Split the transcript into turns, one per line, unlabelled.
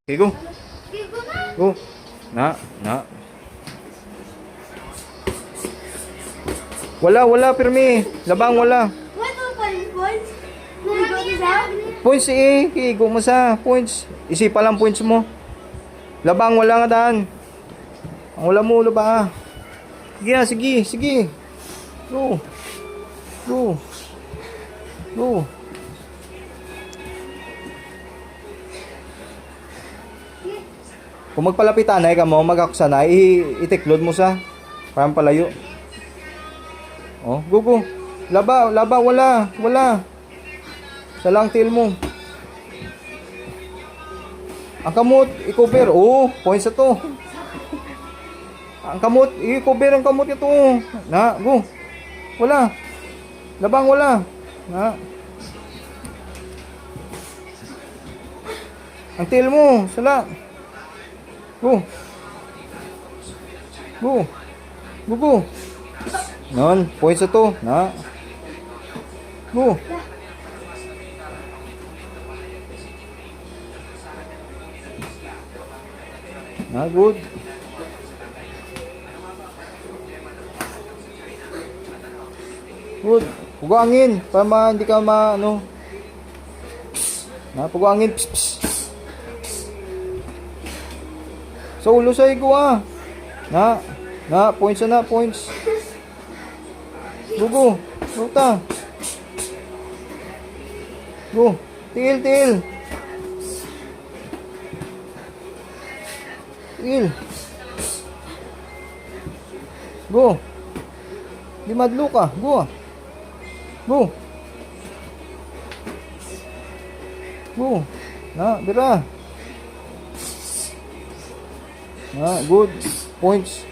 Okay, go. Go. Na. Wala, pirmi. Labang, wala. Points Kigo mo sa points. Isipa lang points mo. Labang, wala nga daan. Ang wala mo, laba. Sige na, sige. Go. Kung magpalapitanay ka mo, magaksanay, itiklod mo sa parang palayo. Oh, go. Laba, wala. Sa lang tail mo. Ang kamot, i-cover. Oh, points na to. Ang kamot, i-cover ang kamot ito. Na, go. Wala. Labang, wala. Na. Ang tail mo, sala. Go. Non, points na to. Na. Go. Na, good. Good. Pugangin para hindi ka ano. Na, pugangin. Pss. Sa ulo sa igo ah. Na, points na, points. Go. Ruta. Go. Tigil. Go. Di madlo ka. Go. Na, bira. Na, good. Points.